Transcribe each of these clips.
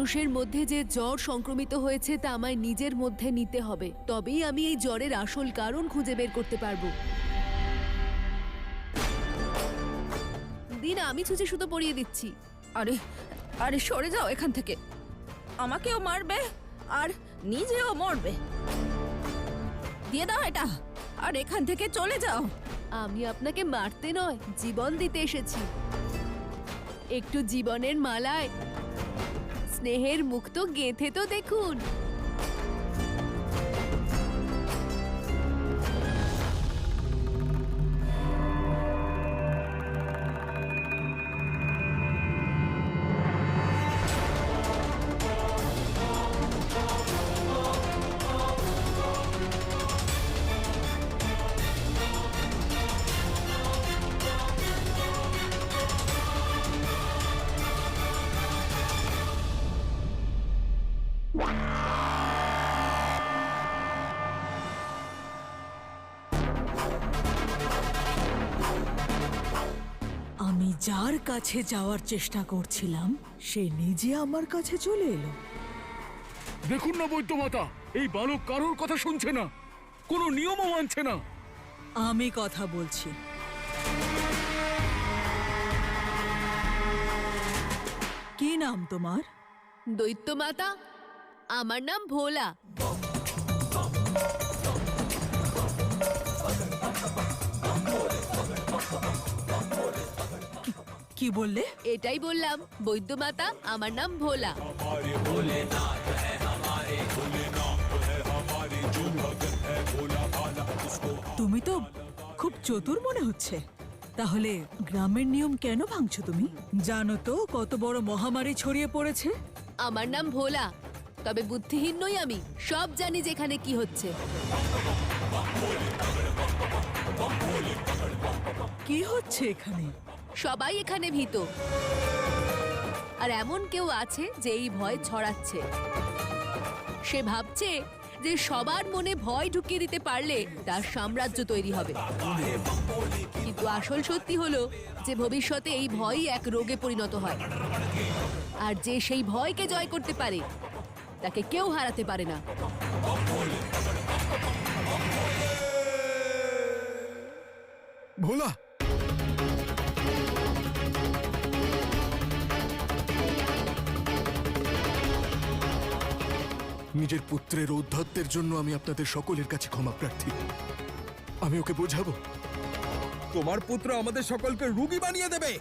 মানুষের মধ্যে যে জ্বর সংক্রমিত হয়েছে তা আমায় নিজের মধ্যে নিতে হবে, তবেই আমি এই জ্বরের আসল কারণ খুঁজে বের করতে পারবো। দিন, আমি ছুঁচে সুতো পরিয়ে দিচ্ছি। আরে আরে সরে যাও এখান থেকে, আমাকেও মারবে আর নিজেও মরবে। দিয়ে দাও এটা আর এখান থেকে চলে যাও। আমি আপনাকে মারতে নয়, জীবন দিতে এসেছি। একটু জীবনের মালায় স্নেহের মুখ তো গেঁথে তো দেখুন। আমি যার কাছে যাওয়ার চেষ্টা করছিলাম সে নিজে আমার কাছে চলে এলো। দেখুন না বৈদ্যমাতা, এই বালক কারোর কথা শুনছে না, কোনো নিয়মও মানছে না। আমি কথা বলছি। কি নাম তোমার? দৈত্য মাতা, আমার নাম ভোলা। কি বললে? এটাই বললাম, বৈদ্য মাতা, আমার নাম ভোলা। তুমি তো খুব চতুর মনে হচ্ছে। তাহলে গ্রামের নিয়ম কেন ভাঙছো তুমি? জানো তো কত বড় মহামারী ছড়িয়ে পড়েছে। আমার নাম ভোলা, তবে বুদ্ধিহীন নই আমি, সব জানি যেখানে কি হচ্ছে। কি হচ্ছে এখানে? সবাই এখানে ভীত, আর এমন কেউ আছে যে এই ভয় ছড়াচ্ছে। সে ভাবছে যে সবার মনে ভয় ঢুকিয়ে দিতে পারলে তার সাম্রাজ্য তৈরি হবে। কিন্তু আসল সত্যি হলো যে ভবিষ্যতে এই ভয়ই এক রোগে পরিণত হয়, আর যে সেই ভয়কে জয় করতে পারে তাকে কেউ হারাতে পারে না। ভোলা, নিজের পুত্রের ঔদ্ধত্যের জন্য আমি আপনাদের সকলের কাছে ক্ষমা প্রার্থী। আমি ওকে বোঝাবো। তোমার পুত্র আমাদের সকলকে রোগী বানিয়ে দেবে।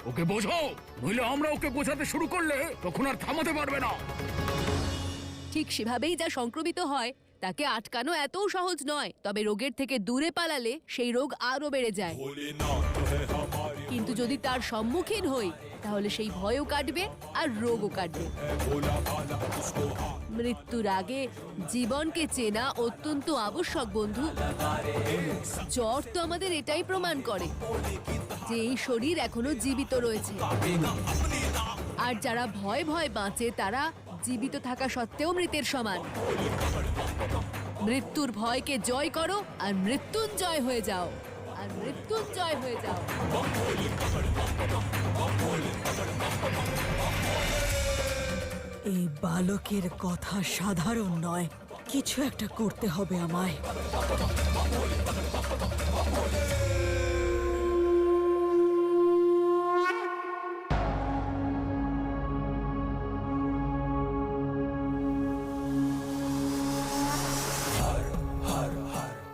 ওকে বোঝাও, নইলে আমরা ওকে বোঝাতে শুরু করলে তখন আর থামাতে পারবে না। ঠিক সেভাবেই যা সংক্রমিত হয় তাকে আটকানো এতও সহজ নয়, তবে রোগের থেকে দূরে পালালে সেই রোগ আরো বেড়ে যায়। কিন্তু যদি তার সম্মুখীন হই তাহলে সেই ভয়ও কাটবে আর রোগও কাটবে। মৃত্যুর আগে জীবনকে চেনা অত্যন্ত আবশ্যক বন্ধু। জ্বর তো আমাদের এটাই প্রমাণ করে যে এই শরীর এখনো জীবিত রয়েছে, আর যারা ভয় ভয় বাঁচে তারা জীবিত থাকা সত্ত্বেও মৃতের সমান। মৃত্যুর ভয়কে জয় করো আর মৃত্যুঞ্জয় হয়ে যাও, আর মৃত্যুঞ্জয় হয়ে যাও। এই বালকের কথা সাধারণ নয়, কিছু একটা করতে হবে আমায়।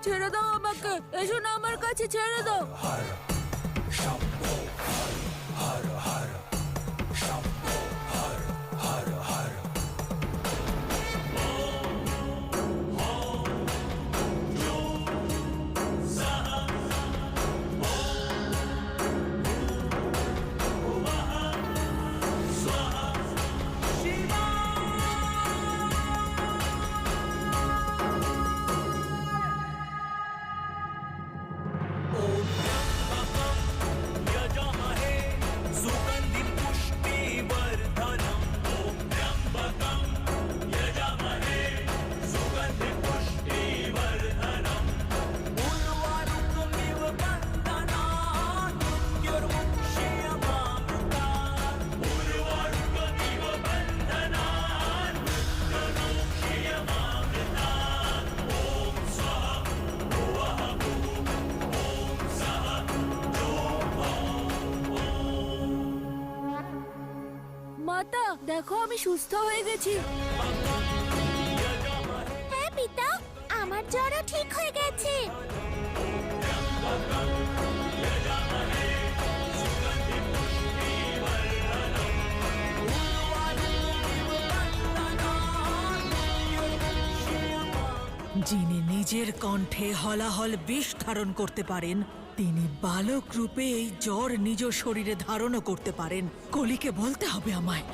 ছেড়ে দাও আমাকে, এসো না আমার কাছে, ছেড়ে দাও। দেখো আমি সুস্থ হয়ে গেছি। হ্যাঁ পিতা, আমার জ্বরও ঠিক হয়ে গেছে। যিনি নিজের কণ্ঠে হলাহল বিষ ধারণ করতে পারেন, তিনি বালক রূপে এই জ্বর নিজ শরীরে ধারণও করতে পারেন। কলিকে বলতে হবে আমায়।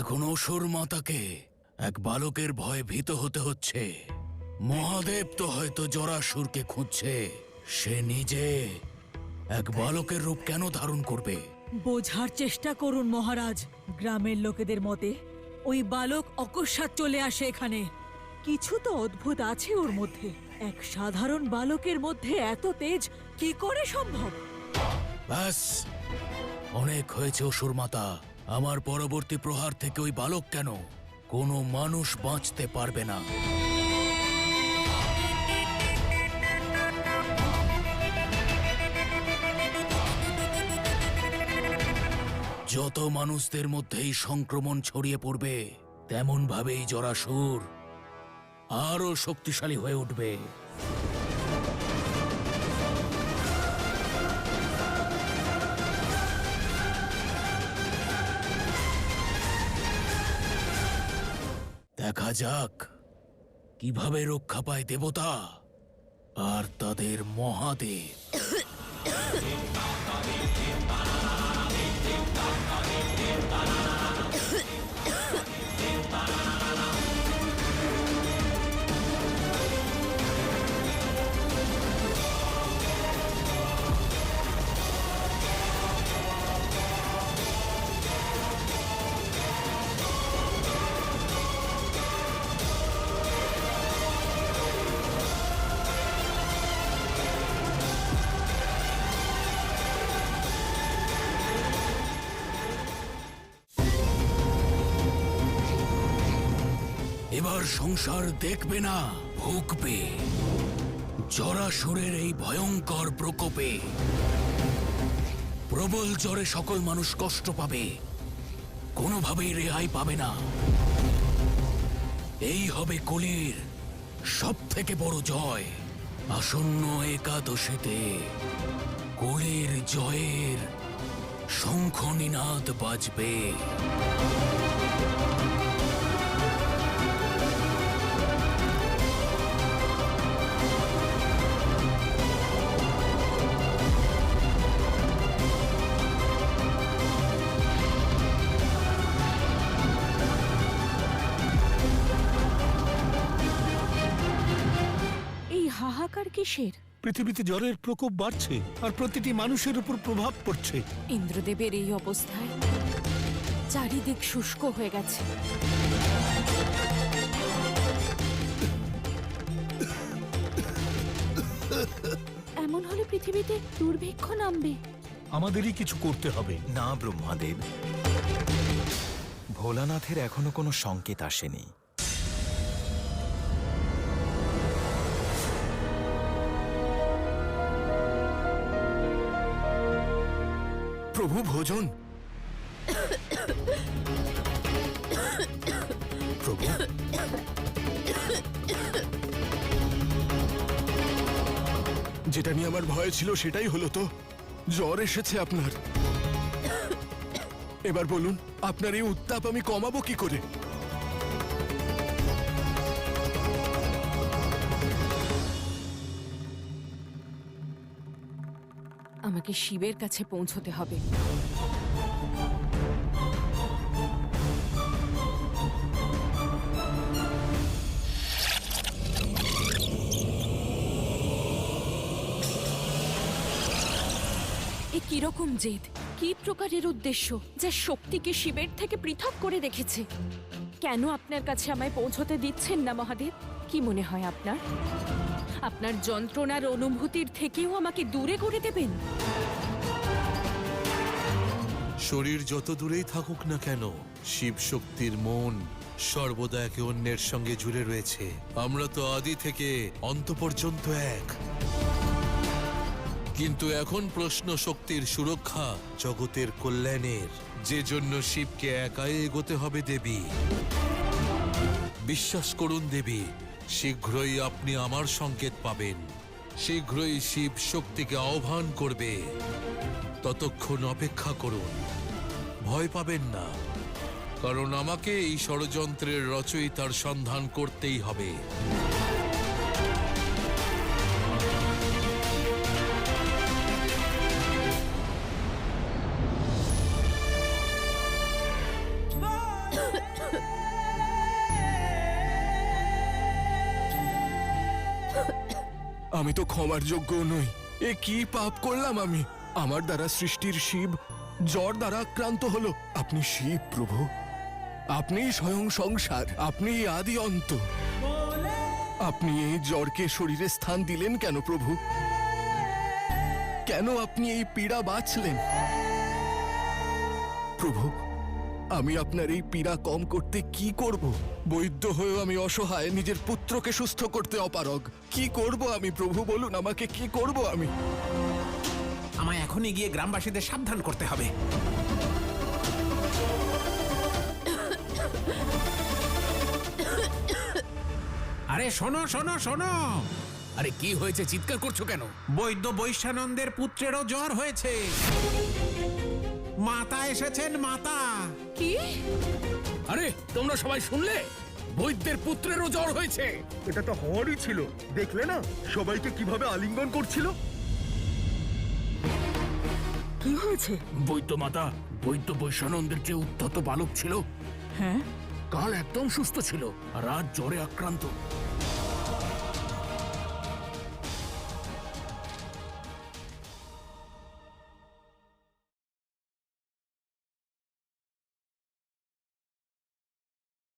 এখন অসুর মাতাকে এক বালকের ভয়ে ভীত হতে হচ্ছে। মহাদেব তো হয়তো জরাসুরকে খুঁজছে, সে নিজে এক বালকের রূপ কেন ধারণ করবে? বোঝার চেষ্টা করুন মহারাজ। গ্রামের লোকেদের মতে ওই বালক অকস্মাৎ চলে আসে এখানে। কিছু তো অদ্ভুত আছে ওর মধ্যে। এক সাধারণ বালকের মধ্যে এত তেজ কি করে সম্ভব? ব্যাস, অনেক হয়েছে অসুর মাতা। আমার পরবর্তী প্রহার থেকে ওই বালক কেন, কোনো মানুষ বাঁচতে পারবে না। যত মানুষদের মধ্যেই সংক্রমণ ছড়িয়ে পড়বে, তেমন ভাবেই জরাসুর আরো শক্তিশালী হয়ে উঠবে। দেখা যাক কিভাবে রক্ষা পায় দেবতা আর তাদের মহাদেব। এবার সংসার দেখবে না, ভুগবে জরাসুরের এই ভয়ঙ্কর প্রকোপে। প্রবল জ্বরে সকল মানুষ কষ্ট পাবে, কোনোভাবেই রেহাই পাবে না। এই হবে কলির সব থেকে বড় জয়। আসন্ন একাদশীতে কলির জয়ের শঙ্খ নিনাদ বাজবে। হাহাকার কিসের? পৃথিবীতে জ্বরের প্রকোপ বাড়ছে আর প্রতিটি মানুষের উপর প্রভাব পড়ছে। ইন্দ্রদেবের এই অবস্থায় চারিদিক শুষ্ক হয়ে গেছে। এমন হলে পৃথিবীতে দুর্ভিক্ষ নামবে। আমাদেরই কিছু করতে হবে। না ব্রহ্মাদেব, ভোলানাথের এখনো কোনো সংকেত আসেনি। প্রভু ভোজন। প্রভু, যেটা নিয়ে আমার ভয় ছিল সেটাই হলো তো। জ্বর এসেছে আপনার। এবার বলুন, আপনার এই উত্তাপ আমি কমাবো কি করে? আমাকে শিবের কাছে পৌঁছতে হবে। এ কিরকম জেদ, কি প্রকারের উদ্দেশ্য যা শক্তিকে শিবের থেকে পৃথক করে রেখেছে? কেন আপনার কাছে আমায় পৌঁছতে দিচ্ছেন না মহাদেব? কি মনে হয় আপনার? আপনার যন্ত্রণার অনুভূতির থেকেও আমাকে দূরে করে দেবেন? শরীর যত দূরেই থাকুক না কেন, শিব শক্তির মন সর্বদা একে অন্যের সঙ্গে জুড়ে রয়েছে। আমরা তো আদি থেকে অন্ত পর্যন্ত এক। কিন্তু এখন প্রশ্ন শক্তির সুরক্ষা, জগতের কল্যাণের, যে জন্য শিবকে একাই এগোতে হবে দেবী। বিশ্বাস করুন দেবী, শীঘ্রই আপনি আমার সংকেত পাবেন। শীঘ্রই শিব শক্তিকে আহ্বান করবে। ততক্ষণ অপেক্ষা করুন, ভয় পাবেন না, কারণ আমাকে এই ষড়যন্ত্রের রচয়িতার সন্ধান করতেই হবে। আমি তো ক্ষমার যোগ্য নই। এ কি পাপ করলাম আমি? আমার দ্বারা সৃষ্টির শিব জ্বর দ্বারা আক্রান্ত হলো। আপনি শিব প্রভু, আপনি স্বয়ং সংসার, আপনি আদি অন্ত। আপনি এই জ্বরকে শরীরে স্থান দিলেন কেন প্রভু? কেন আপনি এই পীড়া বাঁচলেন? প্রভু, আমি আপনার এই পীড়া কম করতে কি করব? বৈদ্য হয়েও আমি অসহায়, নিজের পুত্রকে সুস্থ করতে অপারগ। কি করব আমি প্রভু, বলুন আমাকে, কি করব আমি? আমায় এখনই গিয়ে গ্রামবাসীদের সাবধান করতে হবে। আরে শোনো শোনো শোনো, আরে কি হয়েছে, চিৎকার করছো কেন? বৈদ্য বৈশ্যানন্দের পুত্রেরও জ্বর হয়েছে। মাতা এসেছেন, মাতা। কি? আরে তোমরা সবাই শুনলে? বৈদ্যের পুত্রেরও জ্বর হয়েছে। এটা তো হওয়ারই ছিল, দেখলে না সবাইকে কিভাবে আলিঙ্গন করছিল। কি হয়েছে? বৈদ্য মাতা, বৈদ্য বৈশ্যানন্দের যে উদ্ধত বালক ছিল, হ্যাঁ, কাল একদম সুস্থ ছিল আর আজ জ্বরে আক্রান্ত।